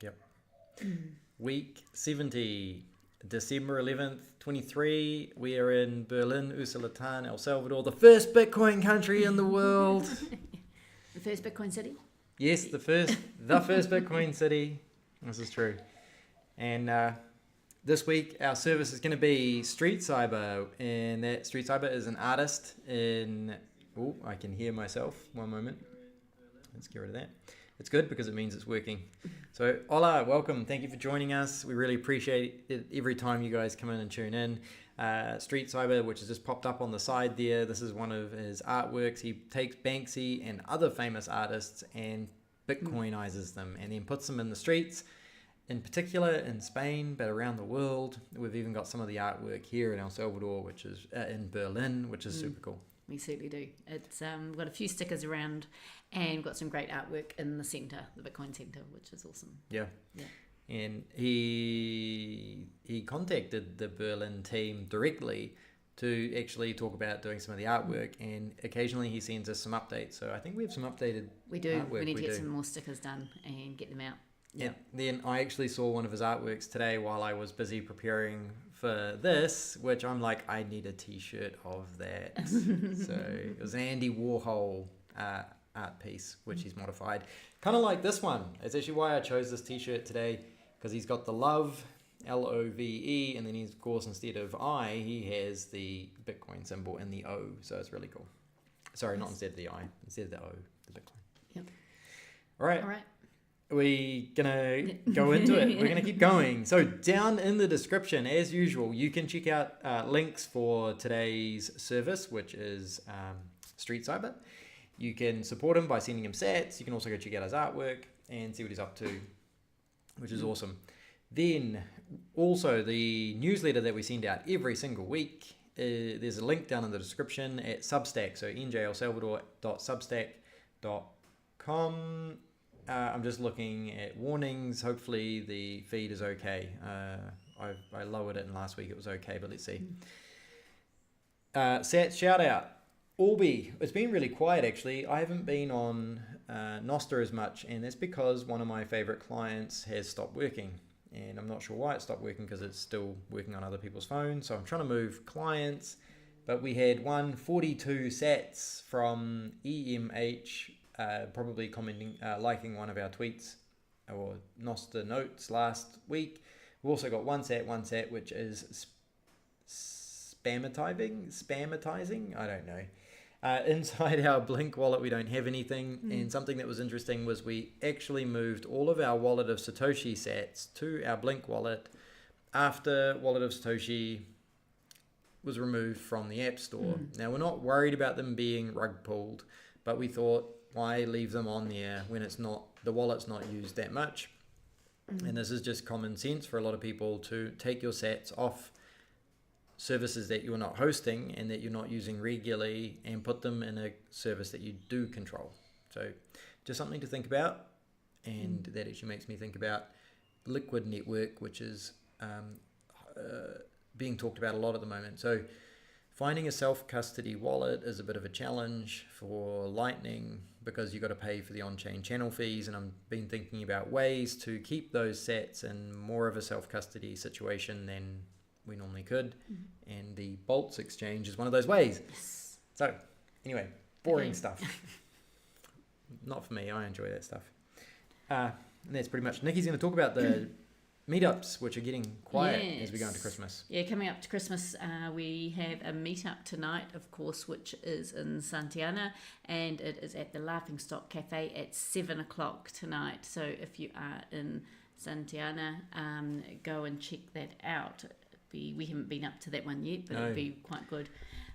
Yep. Week 70, December 11th, 23. We are in Berlin, Usulatan, El Salvador, the first Bitcoin country in the world. The first Bitcoin city? Yes, the first Bitcoin city. This is true. And this week, our service is going to be streetcyber. And that streetcyber is an artist in... Oh, I can hear myself. One moment. Let's get rid of that. It's good because it means it's working. So, hola, welcome. Thank you for joining us. We really appreciate it every time you guys come in and tune in. streetcyber, which has just popped up on the side there. This is one of his artworks. He takes Banksy and other famous artists and Bitcoinizes them and then puts them in the streets, in particular in Spain, but around the world. We've even got some of the artwork here in El Salvador, which is in Berlin, which is super cool. We certainly do. It's we've got a few stickers around and we've got some great artwork in the centre, the Bitcoin centre, which is awesome. Yeah. And he contacted the Berlin team directly to actually talk about doing some of the artwork, and occasionally he sends us some updates. So I think we have some updated We do. artwork. We need to get some more stickers done and get them out. Yeah. Then I actually saw one of his artworks today while I was busy preparing for this, which I'm like, I need a t-shirt of that. So it was an Andy Warhol art piece, which he's modified. Kind of like this one. It's actually why I chose this t-shirt today, because he's got the love, L-O-V-E, and then he's, of course, instead of I, he has the Bitcoin symbol and the O. So it's really cool. Sorry, not instead of the I, instead of the O, the Bitcoin. Yep. All right. All right. We're going to go into it. We're going to keep going. So down in the description, as usual, you can check out links for today's service, which is streetcyber. You can support him by sending him sats. You can also go check out his artwork and see what he's up to, which is awesome. Then also the newsletter that we send out every single week, there's a link down in the description at Substack. So njelsalvador.substack.com. I'm just looking at warnings. Hopefully the feed is okay. I lowered it, and last week it was okay, but let's see. Sats shout out. Orbi. It's been really quiet actually. I haven't been on Nostr as much, and that's because one of my favorite clients has stopped working. And I'm not sure why it stopped working, because it's still working on other people's phones. So I'm trying to move clients. But we had 142 sats from EMH, probably commenting, liking one of our tweets or Nostr notes last week. We've also got one sat, which is spamatizing. I don't know. Inside our Blink wallet, we don't have anything. And something that was interesting was we actually moved all of our Wallet of Satoshi sats to our Blink wallet after Wallet of Satoshi was removed from the App Store. Now, we're not worried about them being rug pulled, but we thought, why leave them on there when it's not, the wallet's not used that much? And this is just common sense for a lot of people to take your sats off services that you're not hosting and that you're not using regularly and put them in a service that you do control. So just something to think about. And that actually makes me think about Liquid Network, which is being talked about a lot at the moment. So finding a self-custody wallet is a bit of a challenge for Lightning, because you've got to pay for the on-chain channel fees, and I've been thinking about ways to keep those sats in more of a self-custody situation than we normally could, and the Bolts exchange is one of those ways. Yes. So anyway, boring stuff. Not for me. I enjoy that stuff. And that's pretty much. Nikki's going to talk about the meetups, which are getting quiet as we go into Christmas. Yeah, coming up to Christmas, we have a meetup tonight, of course, which is in Santillana, and it is at the Laughing Stock Cafe at 7 o'clock tonight. So if you are in Santillana, go and check that out. We haven't been up to that one yet, but it'd be quite good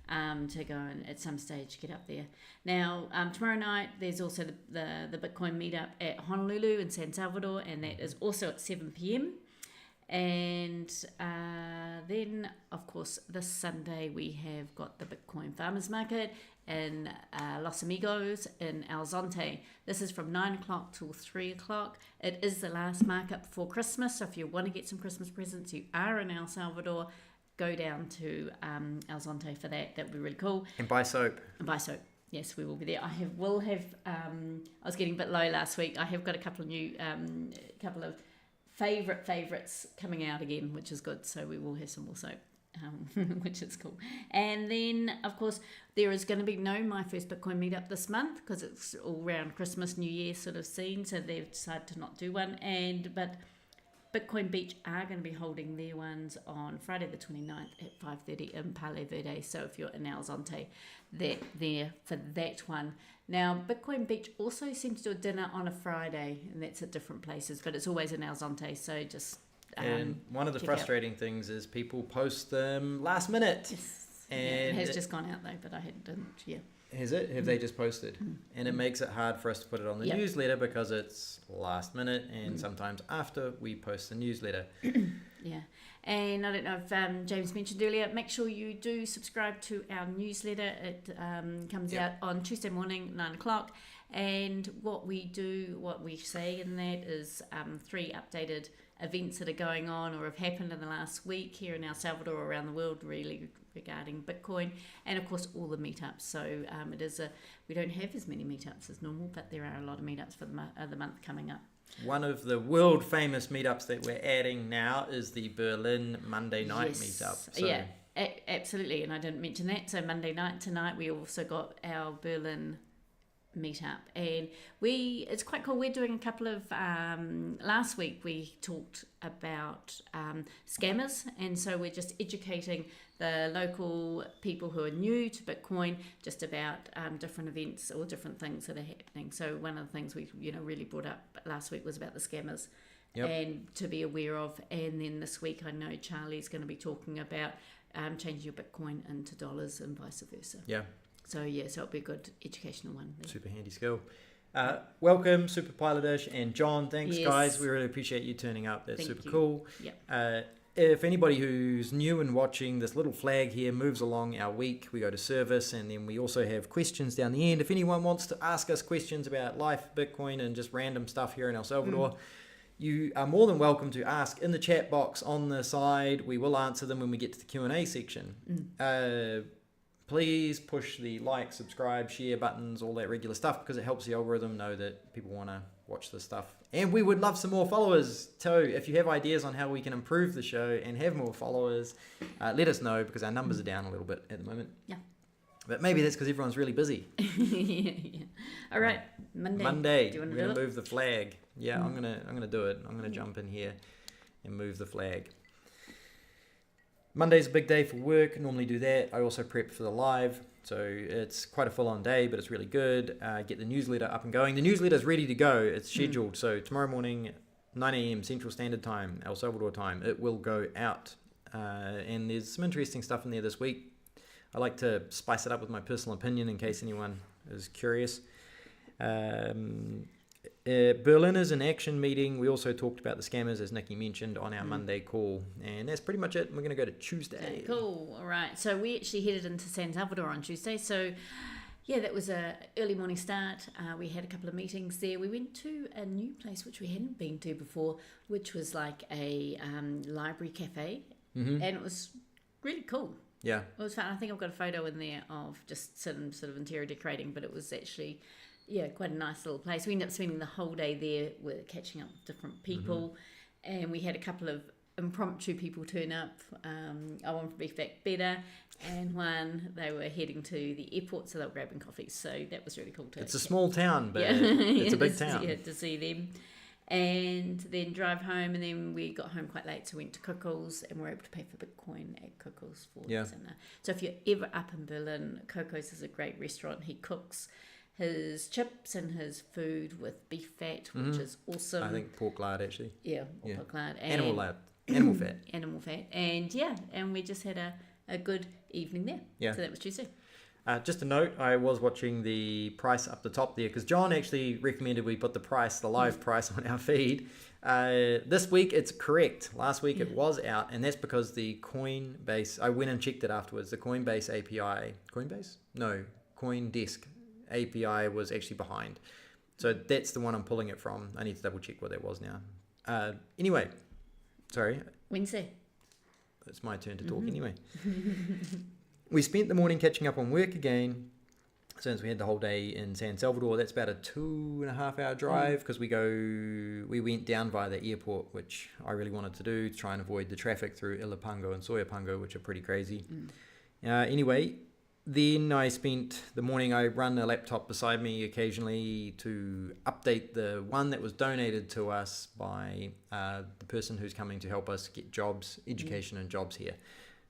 to go and at some stage get up there. Now, tomorrow night, there's also the Bitcoin meetup at Honolulu in San Salvador, and that is also at 7 p.m. And then, of course, this Sunday we have got the Bitcoin Farmers Market in Los Amigos in El Zonte. This is from 9 o'clock till 3 o'clock. It is the last market before Christmas, so if you want to get some Christmas presents, you are in El Salvador, go down to El Zonte for that. That would be really cool. And buy soap. Yes, we will be there. I was getting a bit low last week. I have got a couple of new, favorites coming out again, which is good. So we will have some also, which is cool. And then, of course, there is going to be no My First Bitcoin meetup this month because it's all around Christmas, New Year sort of scene. So they've decided to not do one. But Bitcoin Beach are going to be holding their ones on Friday the 29th at 5:30 in Pale Verde. So if you're in El Zonte, they're there for that one. Now, Bitcoin Beach also seems to do a dinner on a Friday, and that's at different places, but it's always in El Zonte, so just and one of the frustrating things is people post them last minute. Yes. And it has just gone out though, but I didn't, Has it? Have they just posted? And it makes it hard for us to put it on the newsletter because it's last minute and sometimes after we post the newsletter. Yeah. And I don't know if James mentioned earlier, make sure you do subscribe to our newsletter. It comes out on Tuesday morning, 9 o'clock. And what we say in that is 3 updated events that are going on or have happened in the last week here in El Salvador or around the world, really regarding Bitcoin, and of course all the meetups. So we don't have as many meetups as normal, but there are a lot of meetups for the month coming up. One of the world famous meetups that we're adding now is the Berlin Monday night meetup. So. Yeah, absolutely. And I didn't mention that. So Monday night tonight, we also got our Berlin meetup, and it's quite cool. We're doing a couple of last week we talked about scammers, and so we're just educating the local people who are new to Bitcoin just about different events or different things that are happening. So one of the things we really brought up last week was about the scammers and to be aware of. And then this week I know Charlie's going to be talking about changing your Bitcoin into dollars and vice versa. So it'll be a good educational one. Super handy skill. Welcome, Super Pilotish and John. Thanks, guys. We really appreciate you turning up. That's super cool. If anybody who's new and watching, this little flag here moves along our week. We go to service, and then we also have questions down the end. If anyone wants to ask us questions about life, Bitcoin, and just random stuff here in El Salvador, you are more than welcome to ask in the chat box on the side. We will answer them when we get to the Q&A section. Please push the like, subscribe, share buttons, all that regular stuff, because it helps the algorithm know that people want to watch this stuff. And we would love some more followers too. If you have ideas on how we can improve the show and have more followers, let us know, because our numbers are down a little bit at the moment. Yeah. But maybe that's because everyone's really busy. All right, Monday. Do you want to do it? We're gonna move the flag. Yeah, I'm gonna do it. I'm gonna jump in here and move the flag. Monday's a big day for work. Normally do that. I also prep for the live. So it's quite a full-on day, but it's really good. Get the newsletter up and going. The newsletter's ready to go. It's scheduled. So tomorrow morning, 9 a.m. Central Standard Time, El Salvador time, it will go out. And there's some interesting stuff in there this week. I like to spice it up with my personal opinion in case anyone is curious. Berlin is an action meeting. We also talked about the scammers, as Nikki mentioned, on our Monday call. And that's pretty much it. We're going to go to Tuesday. Cool. All right. So we actually headed into San Salvador on Tuesday. So, that was a early morning start. We had a couple of meetings there. We went to a new place which we hadn't been to before, which was like a library cafe. And it was really cool. Yeah. It was fun. I think I've got a photo in there of just some sort of interior decorating, but it was actually... quite a nice little place. We ended up spending the whole day there. We're catching up with different people, and we had a couple of impromptu people turn up. One from Beef Back Better, and one, they were heading to the airport, so they were grabbing coffees. So that was really cool too. It's a small town, but it's a big town. To see them. And then drive home, and then we got home quite late, so we went to Coco's, and we were able to pay for Bitcoin at Coco's for dinner. So if you're ever up in Berlin, Coco's is a great restaurant. He cooks his chips and his food with beef fat, which is awesome. I think pork lard, actually. Pork lard. And animal fat. Animal fat. And we just had a good evening there. Yeah. So that was Tuesday. Just a note, I was watching the price up the top there, because John actually recommended we put the live price on our feed. This week it's correct. Last week it was out, and that's because the Coinbase, I went and checked it afterwards, the Coinbase API, CoinDesk API was actually behind. So that's the one I'm pulling it from. I need to double check what that was now. Anyway, sorry. Wednesday. It's my turn to talk anyway. We spent the morning catching up on work again. since we had the whole day in San Salvador, that's about a 2.5 hour drive because we went down via the airport, which I really wanted to do to try and avoid the traffic through Ilopango and Soyapango, which are pretty crazy. Anyway, then I spent the morning, I run a laptop beside me occasionally to update the one that was donated to us by the person who's coming to help us get jobs, education and jobs here.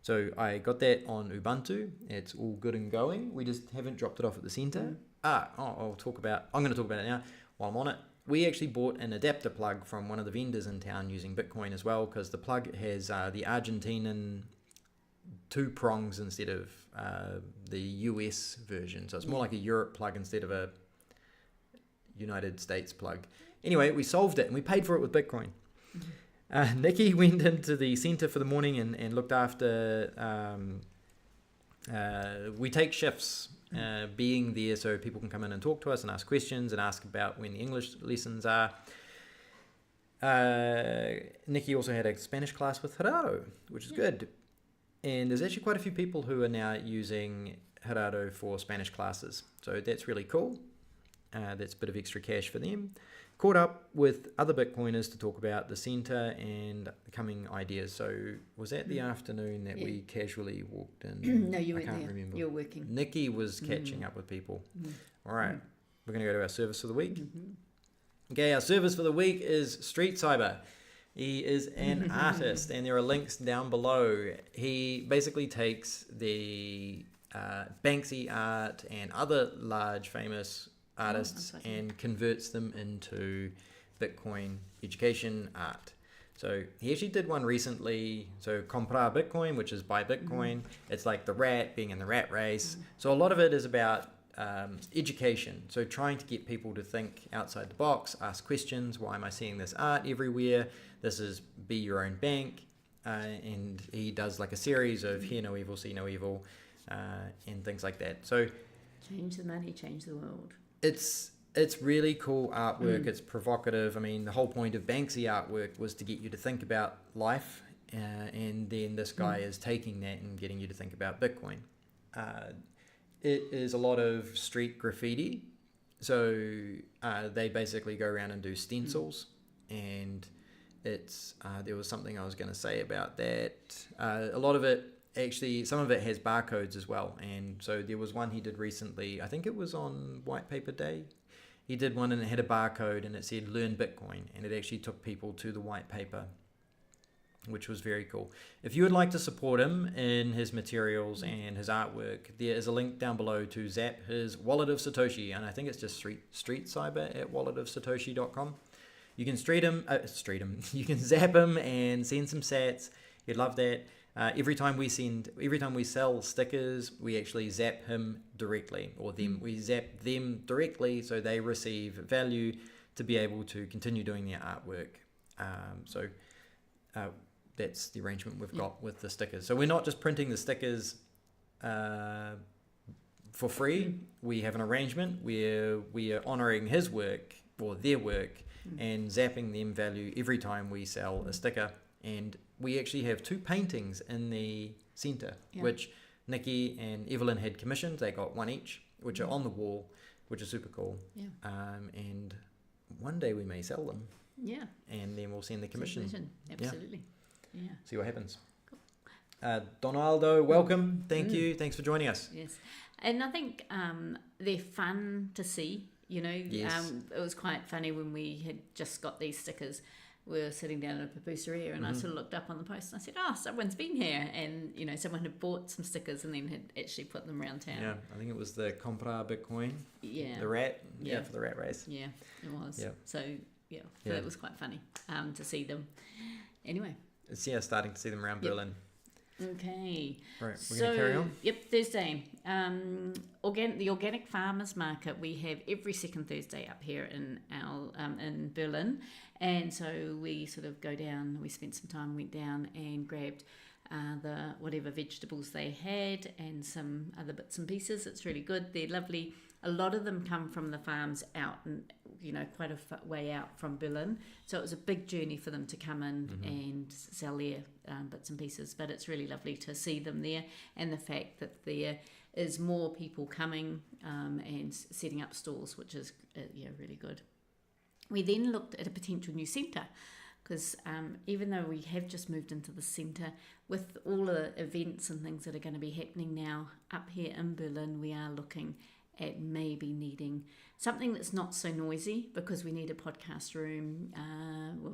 So I got that on Ubuntu. It's all good and going. We just haven't dropped it off at the center. I'm going to talk about it now while I'm on it. We actually bought an adapter plug from one of the vendors in town using Bitcoin as well, because the plug has the Argentinian 2 prongs instead of the US version. So it's more like a Europe plug instead of a United States plug. Anyway, we solved it and we paid for it with Bitcoin. Nikki went into the center for the morning and looked after, we take shifts being there so people can come in and talk to us and ask questions and ask about when the English lessons are. Nikki also had a Spanish class with Gerardo, which is good. And there's actually quite a few people who are now using Gerardo for Spanish classes. So that's really cool. That's a bit of extra cash for them. Caught up with other Bitcoiners to talk about the center and the coming ideas. So was that the afternoon that we casually walked in? No, you weren't there. Remember. You were working. Nikki was catching up with people. All right. We're going to go to our service for the week. Okay, our service for the week is streetcyber. He is an artist, and there are links down below. He basically takes the Banksy art and other large famous artists and converts them into Bitcoin education art. So he actually did one recently. So comprar Bitcoin, which is buy Bitcoin. It's like the rat being in the rat race. So a lot of it is about education. So trying to get people to think outside the box, ask questions. Why am I seeing this art everywhere? This is be your own bank. And he does like a series of hear no evil, see no evil, and things like that. So change the money, change the world. It's really cool artwork. It's provocative. I mean, the whole point of Banksy artwork was to get you to think about life, and then this guy is taking that and getting you to think about Bitcoin. It is a lot of street graffiti. So they basically go around and do stencils, and it's there was something I was going to say about that. A lot of it, actually, some of it has barcodes as well. And so there was one he did recently, I think it was on White Paper Day. He did one and it had a barcode and it said learn Bitcoin, and it actually took people to the white paper, which was very cool. If you would like to support him in his materials and his artwork, there is a link down below to zap his Wallet of Satoshi, and I think it's just streetcyber at walletofsatoshi.com. You can you can zap him and send some sats. He'd love that. Every time we sell stickers, we actually zap him directly, or them. We zap them directly, so they receive value to be able to continue doing their artwork. So that's the arrangement we've got with the stickers. So we're not just printing the stickers for free. We have an arrangement where we are honouring his work or their work and zapping them value every time we sell a sticker. And we actually have 2 paintings in the centre, which Nikki and Evelyn had commissioned. They got 1 each, which are on the wall, which is super cool. Yeah. And one day we may sell them. Yeah. And then we'll send the commission. Absolutely. Yeah. See what happens. Cool. Donaldo, welcome. Thank you. Thanks for joining us. Yes. And I think they're fun to see. You know, it was quite funny when we had just got these stickers. We were sitting down at a pupuseria and I sort of looked up on the post and I said, someone's been here. And, you know, someone had bought some stickers and then had actually put them around town. Yeah, I think it was the Comprar Bitcoin. Yeah. The rat. Yeah, for the rat race. Yeah, it was. Yeah. So it was quite funny to see them. Anyway. It's, starting to see them around Berlin. Okay. Right, we're going to carry on? Yep, Thursday. The Organic Farmers Market we have every second Thursday up here in in Berlin. And so we sort of go down, we spent some time, went down and grabbed the whatever vegetables they had and some other bits and pieces. It's really good. They're lovely. A lot of them come from the farms out and, you know, quite a way out from Berlin. So it was a big journey for them to come in and sell their bits and pieces. But it's really lovely to see them there, and the fact that there is more people coming and setting up stalls, which is really good. We then looked at a potential new centre, because even though we have just moved into the centre, with all the events and things that are going to be happening now up here in Berlin, we are looking at maybe needing something that's not so noisy, because we need a podcast room.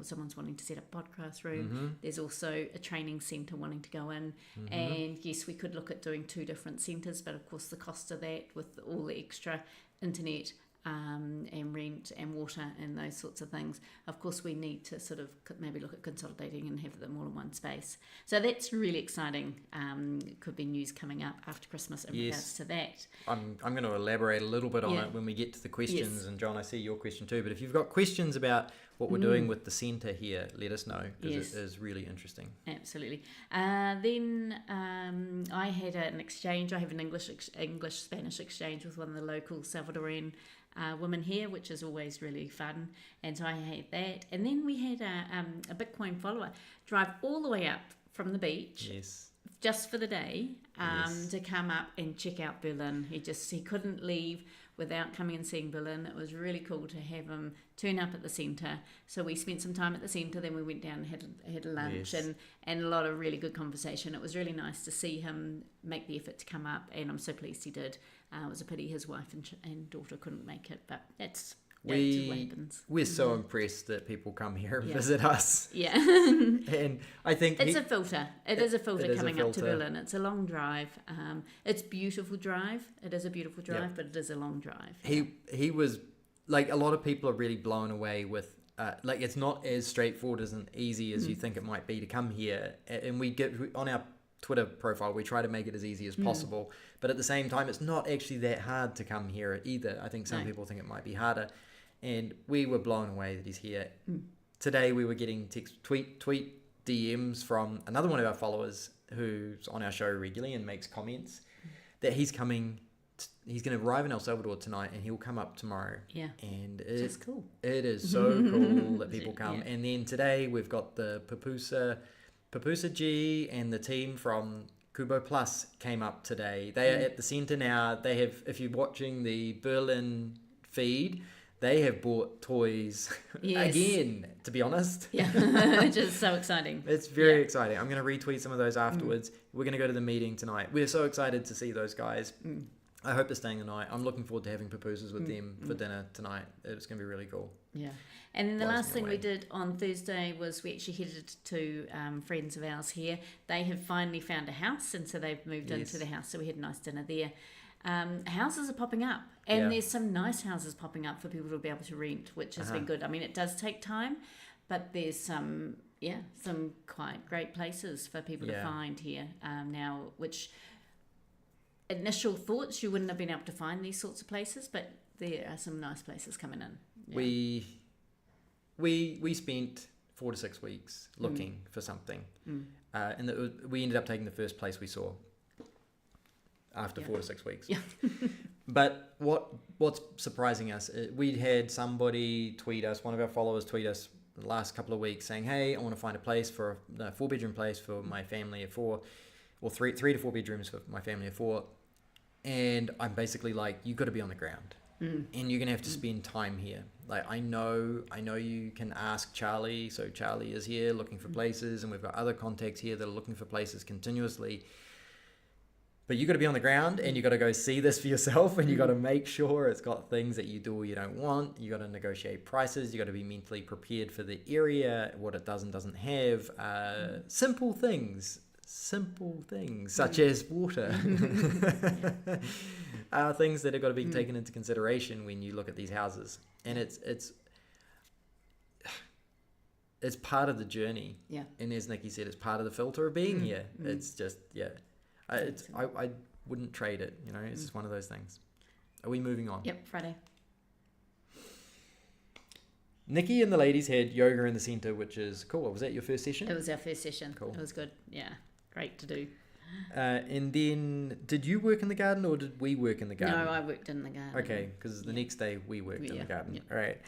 Someone's wanting to set up a podcast room. There's also a training centre wanting to go in. And yes, we could look at doing 2 different centres, but of course the cost of that with all the extra internet and rent and water and those sorts of things, of course we need to sort of maybe look at consolidating and have them all in one space. So that's really exciting. Could be news coming up after Christmas in regards to that. I'm going to elaborate a little bit on it when we get to the questions. And John, I see your question too, but if you've got questions about what we're doing with the centre here, let us know, because it is really interesting. Absolutely. Then I had an exchange. I have an English-Spanish exchange with one of the local Salvadorian women here, which is always really fun, and so I had that. And then we had a Bitcoin follower drive all the way up from the beach just for the day to come up and check out Berlin. He couldn't leave without coming and seeing Berlin. It was really cool to have him turn up at the centre. So we spent some time at the centre, then we went down and had a lunch and a lot of really good conversation. It was really nice to see him make the effort to come up, and I'm so pleased he did. It was a pity his wife and daughter couldn't make it, but that's what happens. We're so impressed that people come here and visit us. Yeah. And I think it's a filter. It is a filter coming up to Berlin. It's a long drive. It's a beautiful drive. It is a beautiful drive, but it is a long drive. He was, like, a lot of people are really blown away with, it's not as straightforward as easy as you think it might be to come here. And we get on our Twitter profile, we try to make it as easy as possible, but at the same time it's not actually that hard to come here either. I think some people think it might be harder, and we were blown away that he's here. Today we were getting tweet DMs from another one of our followers who's on our show regularly and makes comments that he's coming. He's going to arrive in El Salvador tonight, and he'll come up tomorrow. Yeah, and it's cool. It is so cool that people come. And then today we've got the Papusa G and the team from Kubo Plus came up today. They are at the centre now. They have, if you're watching the Berlin feed, they have bought toys again, to be honest. Yeah, which is so exciting. It's very exciting. I'm going to retweet some of those afterwards. We're going to go to the meeting tonight. We're so excited to see those guys. I hope they're staying the night. I'm looking forward to having pupusas with them for dinner tonight. It's going to be really cool. Yeah. And then the last thing we did on Thursday was we actually headed to friends of ours here. They have finally found a house, and so they've moved into the house. So we had a nice dinner there. Houses are popping up, and there's some nice houses popping up for people to be able to rent, which has been good. I mean, it does take time, but there's some quite great places for people to find here now, which initial thoughts you wouldn't have been able to find these sorts of places, but there are some nice places coming in. Yeah. We spent 4 to 6 weeks looking for something, and we ended up taking the first place we saw after 4 to 6 weeks. Yeah. But what's surprising us, we'd had somebody tweet us, one of our followers tweet us the last couple of weeks saying, hey, I want to find a place for a 4-bedroom place for my family of 4, or 3 to 4 bedrooms for my family of 4. And I'm basically like, you've got to be on the ground. And you're going to have to spend time here. Like, I know you can ask Charlie. So Charlie is here looking for places, and we've got other contacts here that are looking for places continuously. But you got to be on the ground, and you got to go see this for yourself, and you got to make sure it's got things that you do or you don't want. You got to negotiate prices. You got to be mentally prepared for the area, what it does and doesn't have. Simple things such as water are things that have got to be taken into consideration when you look at these houses, and it's part of the journey. Yeah. And as Nikki said, it's part of the filter of being here. It's just I wouldn't trade it. It's just one of those things. Are we moving on? Yep, Friday. Nikki and the ladies had yoga in the centre, which is cool. Was that your first session? It was our first session. Cool. It was good. Yeah. Great to do. And then, did you work in the garden, or did we work in the garden? No, I worked in the garden. Okay, because the next day we worked in the garden. Yep. All right.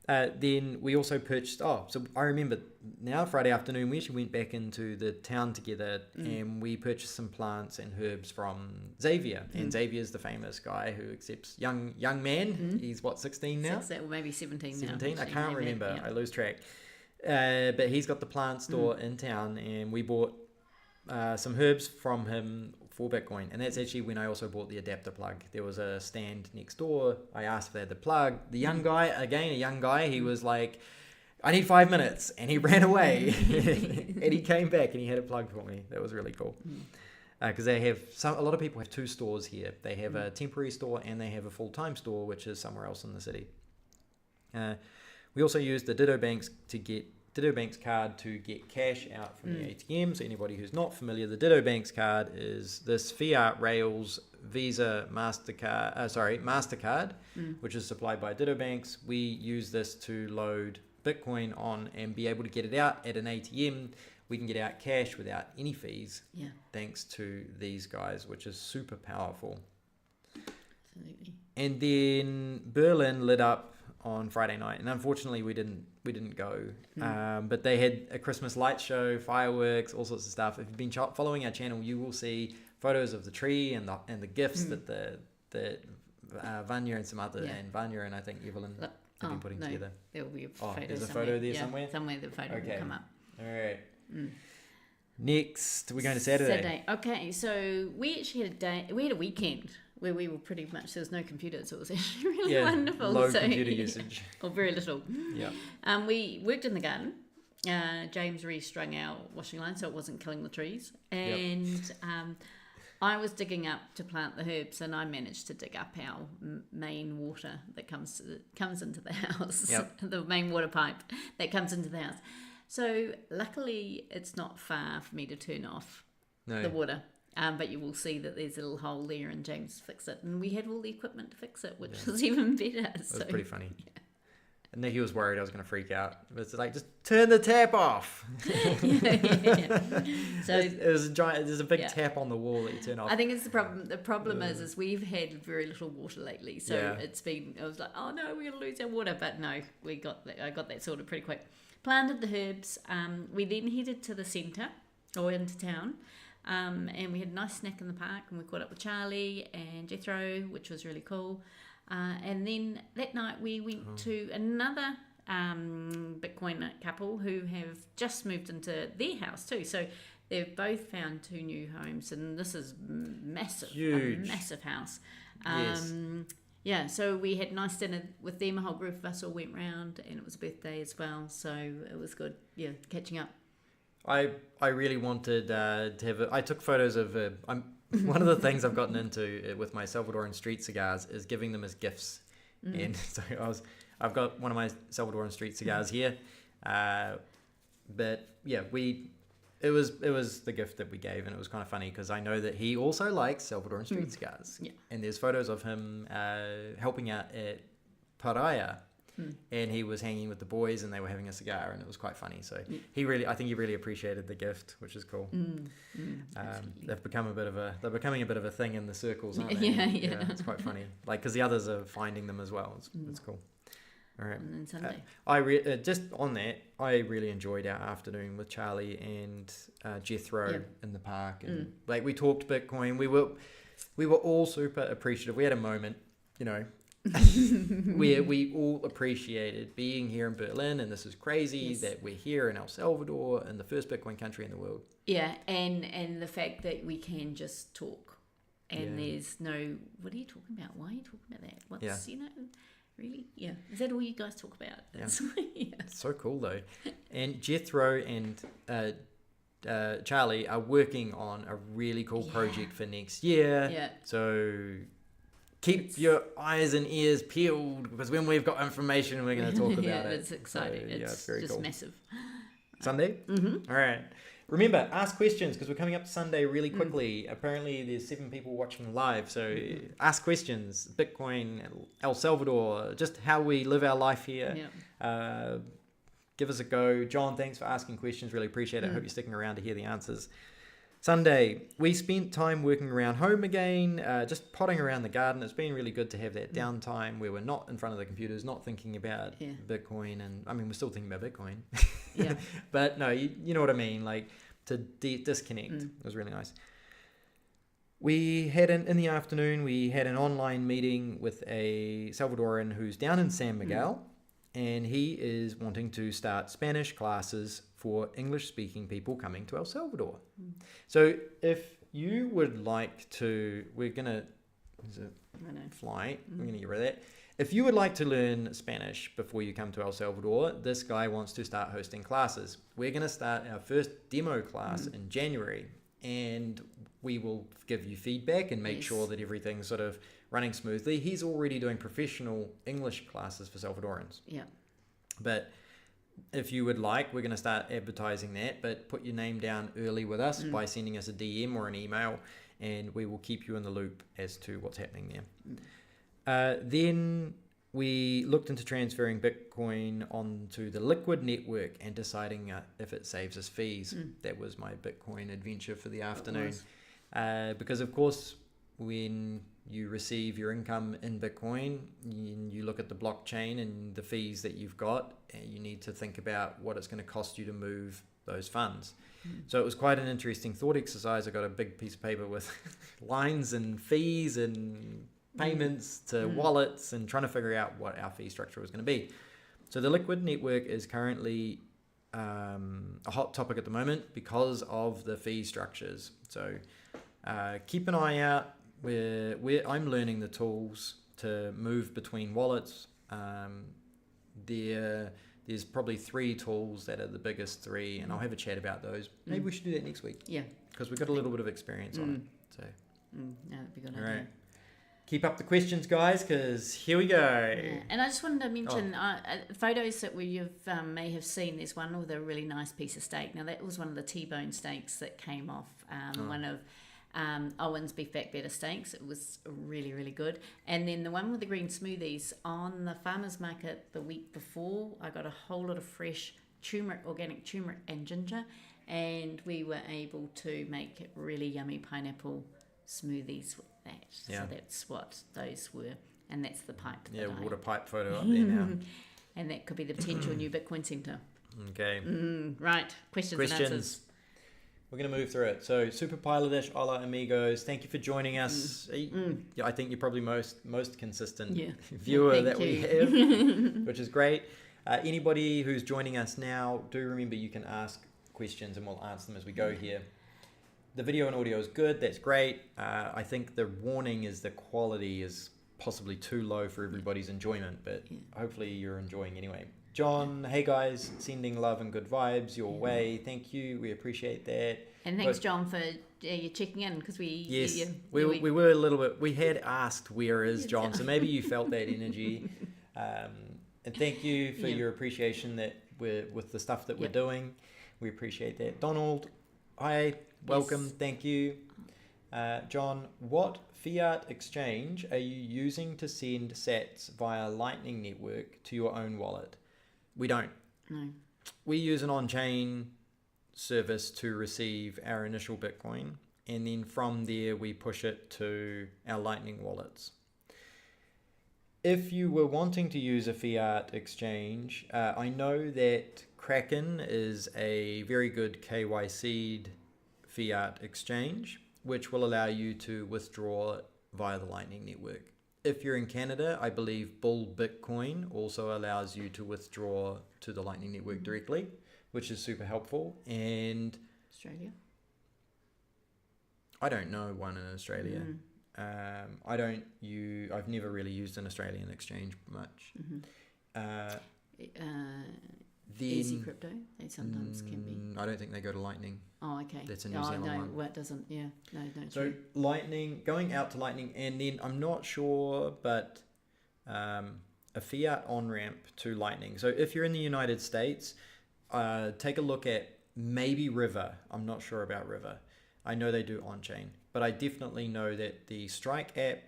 Then we also purchased. So I remember now Friday afternoon we actually went back into the town together and we purchased some plants and herbs from Xavier. And Xavier's the famous guy who accepts young man. He's what, 16 now? Or maybe 17 now. 17. I actually, can't maybe, remember. yeah. I lose track. But he's got the plant store in town, and we bought some herbs from him for Bitcoin, and that's actually when I also bought the adapter plug. There was a stand next door. I asked if they had the plug. The young guy, he was like, I need 5 minutes, and he ran away. And he came back and he had a plug for me. That was really cool. Because they have a lot of people have 2 stores here. They have a temporary store and they have a full-time store, which is somewhere else in the city. We also used the Ditto Banks card to get cash out from the ATM. So anybody who's not familiar, the Ditto Banks card is this Fiat Rails Visa MasterCard, which is supplied by Ditto Banks. We use this to load Bitcoin on and be able to get it out at an ATM. We can get out cash without any fees, thanks to these guys, which is super powerful. Absolutely. And then Berlin lit up on Friday night, and unfortunately we didn't go. But they had a Christmas light show, fireworks, all sorts of stuff. If you've been following our channel, you will see photos of the tree and the gifts that Vanya and some other and Vanya and I think Evelyn have been putting together. There will be a photo. There's a photo there somewhere. Somewhere the photo will come up. All right. Next, we're going to Saturday. Okay, so we actually had a weekend where we were pretty much, there was no computers, so it was actually really wonderful. Low computer usage. Or very little. Yeah. We worked in the garden. James restrung our washing line so it wasn't killing the trees. And I was digging up to plant the herbs, and I managed to dig up our main water that comes into the house, the main water pipe that comes into the house. So luckily it's not far for me to turn off the water. But you will see that there's a little hole there, and James fixed it. And we had all the equipment to fix it, which was even better. It was pretty funny. Yeah. And then he was worried I was going to freak out. But it's like, just turn the tap off. So there's a big tap on the wall that you turn off. I think it's the problem. The problem is we've had very little water lately. So I was like, oh no, we're going to lose our water. But no, I got that sorted pretty quick. Planted the herbs. We then headed to the centre or into town. And we had a nice snack in the park, and we caught up with Charlie and Jethro, which was really cool. And then that night we went to another Bitcoin couple who have just moved into their house too. So they've both found 2 new homes, and this is massive, huge, a massive house. Yes. So we had a nice dinner with them. A whole group of us all went round, and it was a birthday as well, so it was good. Yeah, catching up. I really wanted to have. I took photos of. One of the things I've gotten into with my Salvadoran street cigars is giving them as gifts, and so I've got one of my Salvadoran street cigars here, but yeah, it was the gift that we gave, and it was kind of funny because I know that he also likes Salvadoran street cigars, and there's photos of him helping out at Paraya. And he was hanging with the boys, and they were having a cigar, and it was quite funny. So I think he really appreciated the gift, which is cool. They're becoming a bit of a thing in the circles, aren't they? Yeah, it's quite funny. Like, because the others are finding them as well. It's cool. All right. And then Sunday. Just on that, I really enjoyed our afternoon with Charlie and Jethro in the park, and like we talked Bitcoin. We were all super appreciative. We had a moment, where we all appreciated being here in Berlin, and this is crazy that we're here in El Salvador, in the first Bitcoin country in the world. Yeah, and the fact that we can just talk, and there's no, what are you talking about? Why are you talking about that? What's really? Yeah, is that all you guys talk about? It's so cool though. And Jethro and Charlie are working on a really cool project for next year. Yeah. So keep your eyes and ears peeled, because when we've got information, we're going to talk about it. It's exciting. So, it's very just cool. Massive. Sunday? Mm-hmm. All right. Remember, ask questions, because we're coming up to Sunday really quickly. Apparently, there's 7 people watching live, so ask questions. Bitcoin, El Salvador, just how we live our life here. Yeah. Give us a go. John, thanks for asking questions. Really appreciate it. I hope you're sticking around to hear the answers. Sunday, we spent time working around home again, just potting around the garden. It's been really good to have that downtime where we're not in front of the computers, not thinking about Bitcoin. And I mean, we're still thinking about Bitcoin. Yeah. But no, you know what I mean? Like to disconnect. It was really nice. We had in the afternoon, we had an online meeting with a Salvadoran who's down in San Miguel. And he is wanting to start Spanish classes for English-speaking people coming to El Salvador. So if you would like to, we're going to, flight, we're going to get rid of that. If you would like to learn Spanish before you come to El Salvador, this guy wants to start hosting classes. We're going to start our first demo class in January, and we will give you feedback and make sure that everything's sort of running smoothly. He's already doing professional English classes for Salvadorans. Yeah. But if you would like, we're going to start advertising that, but put your name down early with us by sending us a DM or an email, and we will keep you in the loop as to what's happening there. Then we looked into transferring Bitcoin onto the Liquid network and deciding if it saves us fees. That was my Bitcoin adventure for the afternoon. Because, of course, when you receive your income in Bitcoin, you look at the blockchain and the fees that you've got, and you need to think about what it's going to cost you to move those funds. So it was quite an interesting thought exercise. I got a big piece of paper with lines and fees and payments to wallets and trying to figure out what our fee structure was going to be. So the Liquid network is currently a hot topic at the moment because of the fee structures. So keep an eye out. I'm learning the tools to move between wallets. There's probably 3 tools that are the biggest 3, and I'll have a chat about those. Maybe we should do that next week. Yeah. Because we've got a little bit of experience on it. So. Yeah, that'd be good. All right. Keep up the questions, guys, because here we go. Yeah. And I just wanted to mention photos that you may have seen. There's one with a really nice piece of steak. Now, that was one of the T-bone steaks that came off one of Owen's Beef Back Better steaks. It was really, really good. And then the one with the green smoothies on the farmer's market the week before, I got a whole lot of fresh turmeric, organic turmeric and ginger, and we were able to make really yummy pineapple smoothies with that. Yeah. So that's what those were, and that's the pipe. Yeah, water pipe photo up there now. And that could be the potential new Bitcoin centre. Okay. Right. Questions and answers. We're going to move through it. So, Super Pilotish, hola amigos. Thank you for joining us. I think you're probably most consistent viewer that we have, which is great. Anybody who's joining us now, do remember you can ask questions and we'll answer them as we go here. The video and audio is good. That's great. I think the warning is the quality is possibly too low for everybody's enjoyment, but hopefully you're enjoying anyway. John, hey guys, sending love and good vibes your way. Thank you. We appreciate that. And thanks, John, for you checking in because we... Yes, we were a little bit... We had asked, where is John? So maybe you felt that energy. And thank you for your appreciation that with the stuff that we're doing. We appreciate that. Donald, hi, welcome. Yes. Thank you. John, what fiat exchange are you using to send sats via Lightning Network to your own wallet? We don't. No. We use an on-chain service to receive our initial Bitcoin, and then from there we push it to our Lightning wallets. If you were wanting to use a fiat exchange, I know that Kraken is a very good KYC'd fiat exchange, which will allow you to withdraw via the Lightning Network. If you're in Canada, I believe Bull Bitcoin also allows you to withdraw to the Lightning Network directly, which is super helpful. And Australia? I don't know one in Australia. I've never really used an Australian exchange much. Easy Crypto, they sometimes can be. I don't think they go to Lightning. Oh, okay. That's a New Zealand one. No, it doesn't. Yeah, no. So true. Lightning, going out to Lightning, and then I'm not sure, but a fiat on-ramp to Lightning. So if you're in the United States, take a look at maybe River. I'm not sure about River. I know they do on-chain, but I definitely know that the Strike app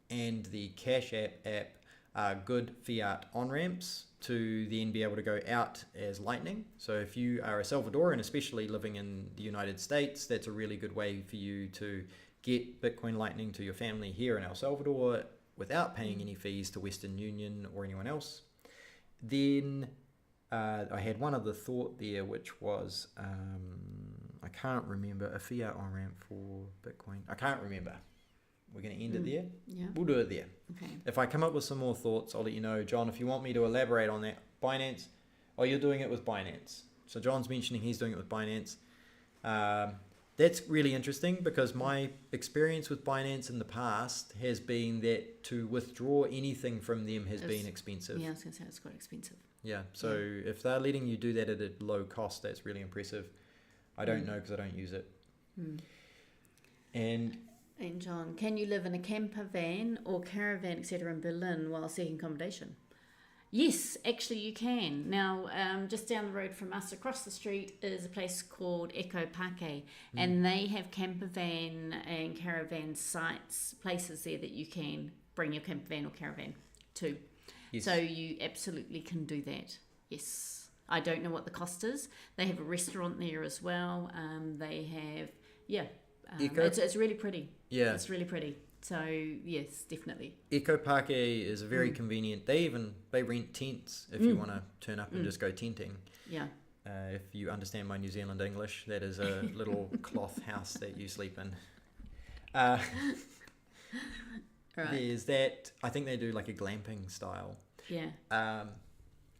and the Cash app good fiat on-ramps to then be able to go out as Lightning. So if you are a Salvadoran, especially living in the United States, that's a really good way for you to get Bitcoin Lightning to your family here in El Salvador without paying any fees to Western Union or anyone else. Then I had one other thought there, which was, I can't remember, a fiat on-ramp for Bitcoin. I can't remember. We're going to end it there. Yeah. We'll do it there. Okay. If I come up with some more thoughts, I'll let you know. John, if you want me to elaborate on that, Binance, you're doing it with Binance. So John's mentioning he's doing it with Binance. That's really interesting because my experience with Binance in the past has been that to withdraw anything from them has been expensive. Yeah, I was going to say it's quite expensive. Yeah, so if they're letting you do that at a low cost, that's really impressive. I don't know because I don't use it. And John, can you live in a camper van or caravan, etc., in Berlin while seeking accommodation? Yes, actually you can. Now, just down the road from us, across the street, is a place called Eco Parque, and they have camper van and caravan sites, places there that you can bring your camper van or caravan to. Yes. So you absolutely can do that. Yes. I don't know what the cost is. They have a restaurant there as well. They have, it's really pretty. Yeah. It's really pretty. So, yes, definitely. Eco Parque is very convenient. They rent tents if you want to turn up and just go tenting. Yeah. If you understand my New Zealand English, that is a little cloth house that you sleep in. Right. There's that. I think they do like a glamping style. Yeah.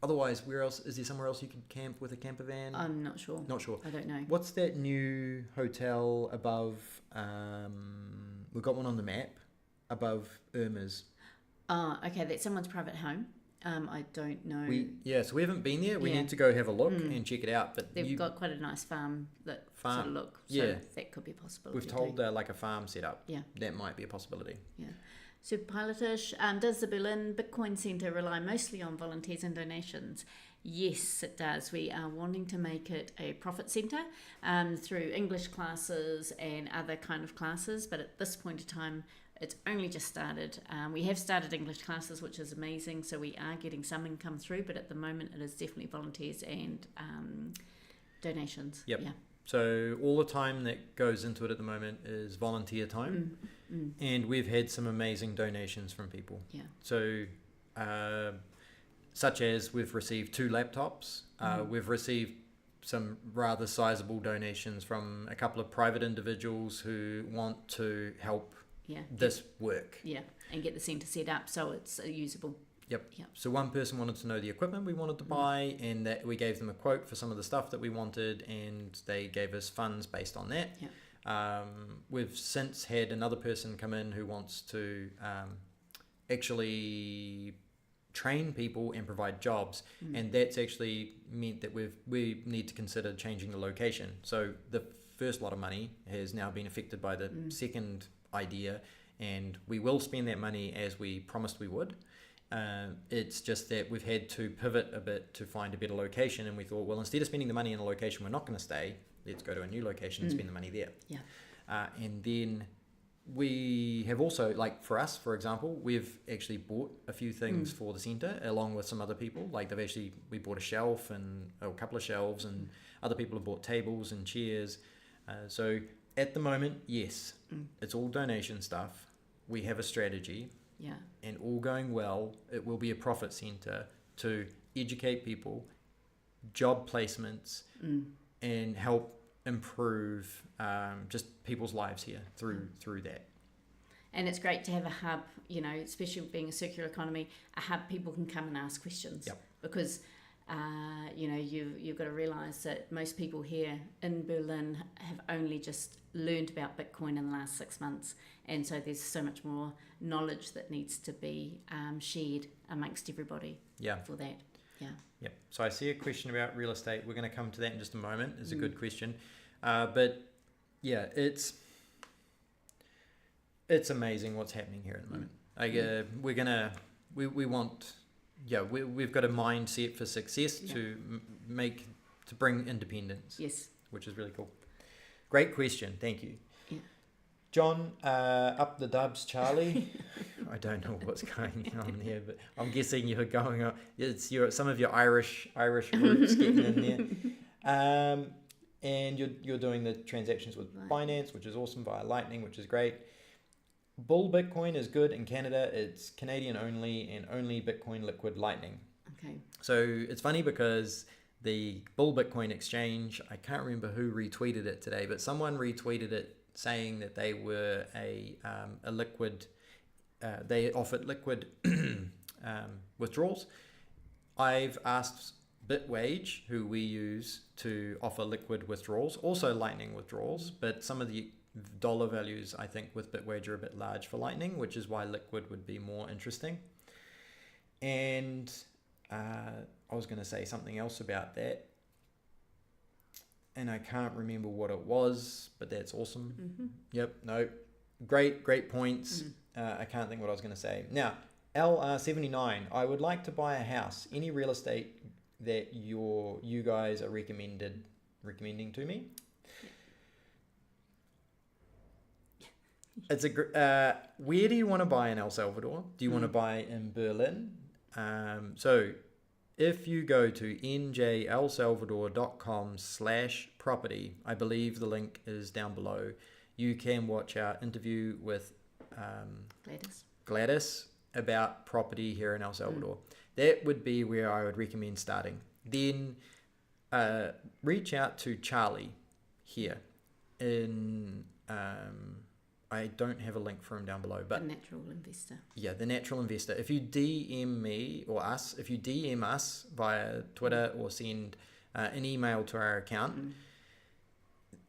Otherwise, where else? Is there somewhere else you can camp with a camper van? I'm not sure. Not sure. I don't know. What's that new hotel above? We've got one on the map above Irma's. Okay, that's someone's private home. I don't know. So we haven't been there. We Yeah. need to go have a look and check it out. But They've got quite a nice farm that sort of look. So that could be a possibility. We've told like a farm set up. Yeah. That might be a possibility. Yeah. So Pilotish, does the Berlin Bitcoin Centre rely mostly on volunteers and donations? Yes, it does. We are wanting to make it a profit centre through English classes and other kind of classes, but at this point in time, it's only just started. We have started English classes, which is amazing, so we are getting some income through, but at the moment it is definitely volunteers and donations. Yep. Yeah. So all the time that goes into it at the moment is volunteer time, and we've had some amazing donations from people. Yeah. So, such as we've received 2 laptops. We've received some rather sizable donations from a couple of private individuals who want to help this work. Yeah, and get the centre set up so it's usable. Yep. So one person wanted to know the equipment we wanted to buy, and that we gave them a quote for some of the stuff that we wanted, and they gave us funds based on that. Yeah. We've since had another person come in who wants to actually train people and provide jobs, and that's actually meant that we need to consider changing the location. So the first lot of money has now been affected by the second idea, and we will spend that money as we promised we would. It's just that we've had to pivot a bit to find a better location, and we thought, well, instead of spending the money in a location we're not going to stay, let's go to a new location and spend the money there. Yeah. And then we have also, like for us, for example, we've actually bought a few things for the centre along with some other people. Like we bought a shelf and a couple of shelves, and other people have bought tables and chairs. So at the moment, yes, it's all donation stuff. We have a strategy. Yeah. And all going well, it will be a profit centre to educate people, job placements, and help improve just people's lives here through that. And it's great to have a hub, especially being a circular economy, a hub people can come and ask questions. Yep. Because, you've got to realise that most people here in Berlin have only just learned about Bitcoin in the last 6 months. And so there's so much more knowledge that needs to be shared amongst everybody for that. Yeah. Yep. So I see a question about real estate. We're going to come to that in just a moment. It's a good question. But yeah, it's amazing what's happening here at the moment. We've got a mindset for success to bring independence. Yes. Which is really cool. Great question. Thank you. Yeah. John, up the dubs, Charlie. I don't know what's going on here, but I'm guessing you're going on. It's some of your Irish roots getting in there. And you're doing the transactions with Binance, which is awesome, via Lightning, which is great. Bull Bitcoin is good in Canada. It's Canadian only and only Bitcoin liquid Lightning. Okay. So it's funny because the Bull Bitcoin exchange, I can't remember who retweeted it today, but someone retweeted it saying that they were a liquid, they offered liquid withdrawals. I've asked Bitwage, who we use, to offer liquid withdrawals, also Lightning withdrawals, but some of the dollar values I think with Bitwage are a bit large for Lightning, which is why liquid would be more interesting. And I was going to say something else about that, and I can't remember what it was, but that's awesome. Mm-hmm. Yep, no, great points. I can't think what I was going to say. Now, LR79, I would like to buy a house. Any real estate that you guys are recommending to me? It's where do you want to buy in El Salvador? Do you want to buy in Berlin? So if you go to njelsalvador.com/property, I believe the link is down below, you can watch our interview with Gladys about property here in El Salvador. That would be where I would recommend starting. Then reach out to Charlie here in... I don't have a link for him down below, but the natural investor. Yeah, the natural investor. If you DM me or us, if you DM us via Twitter or send an email to our account,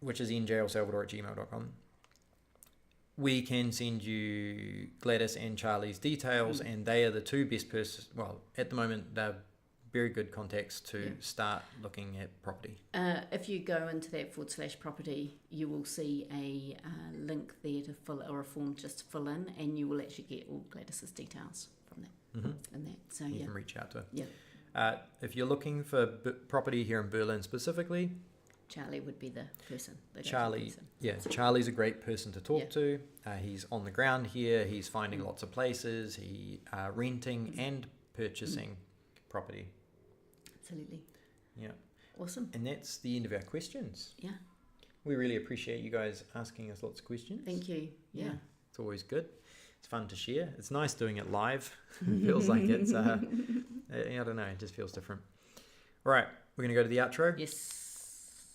which is njelsalvador@gmail.com, we can send you Gladys and Charlie's details, and they are the two best persons. Well, at the moment, they're very good contacts to start looking at property. If you go into that /property, you will see a link there to fill, or a form just to fill in, and you will actually get all Gladys's details from that. And that, so you can reach out to her. Yeah. If you're looking for property here in Berlin specifically, Charlie would be the person. Charlie's a great person to talk to. He's on the ground here. He's finding lots of places. He renting and purchasing property. Absolutely. Yeah. Awesome. And that's the end of our questions. Yeah. We really appreciate you guys asking us lots of questions. Thank you. Yeah. It's always good. It's fun to share. It's nice doing it live. It feels like it's, I don't know, it just feels different. All right, we're going to go to the outro. Yes.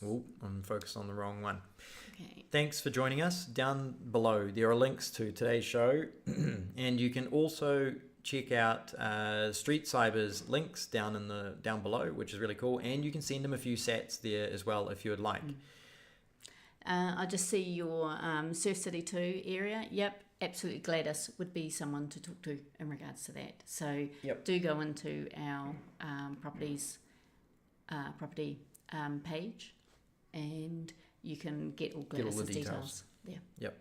Oh, I'm focused on the wrong one. Okay. Thanks for joining us. Down below, there are links to today's show, and you can also check out streetcyber's links down below, which is really cool, and you can send them a few sats there as well if you would like. I just see your Surf City 2 area. Yep, absolutely. Gladys would be someone to talk to in regards to that. So do go into our property page, and you can get all Gladys's details there. Yep.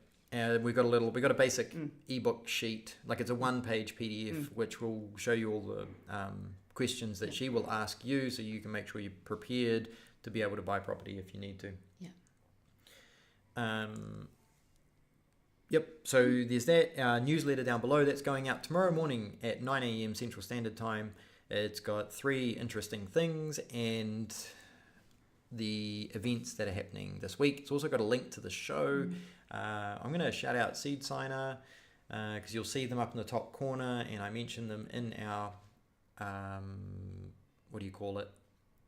We've got a basic ebook sheet, like it's a 1-page PDF, which will show you all the questions that she will ask you, so you can make sure you're prepared to be able to buy property if you need to. So there's that. Our newsletter down below, that's going out tomorrow morning at 9 a.m. Central Standard Time. It's got 3 interesting things and the events that are happening this week. It's also got a link to the show. I'm going to shout out Seed Signer because you'll see them up in the top corner, and I mentioned them in our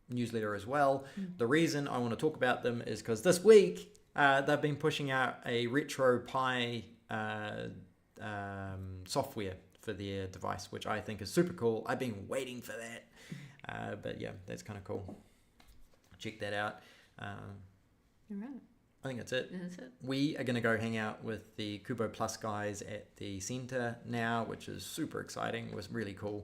newsletter as well. The reason I want to talk about them is because this week they've been pushing out a RetroPie software for their device, which I think is super cool. I've been waiting for that, but yeah, that's kind of cool. Check that out. All right. I think that's it. That's it. We are going to go hang out with the Kubo Plus guys at the center now, which is super exciting. It was really cool.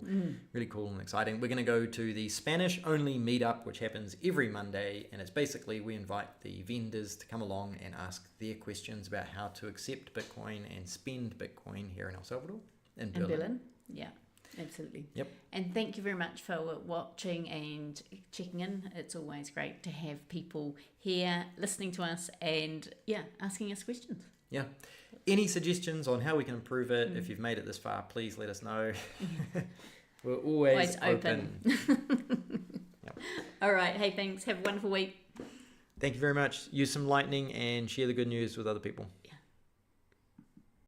Really cool and exciting. We're going to go to the Spanish only meetup, which happens every Monday, and it's basically we invite the vendors to come along and ask their questions about how to accept Bitcoin and spend Bitcoin here in El Salvador. In Berlin. Yeah. Absolutely. Yep. And thank you very much for watching and checking in. It's always great to have people here listening to us and asking us questions. yeah. Any suggestions on how we can improve it? If you've made it this far, please let us know. We're always open. Yep. All right. Hey, thanks. Have a wonderful week. Thank you very much. Use some lightning and share the good news with other people.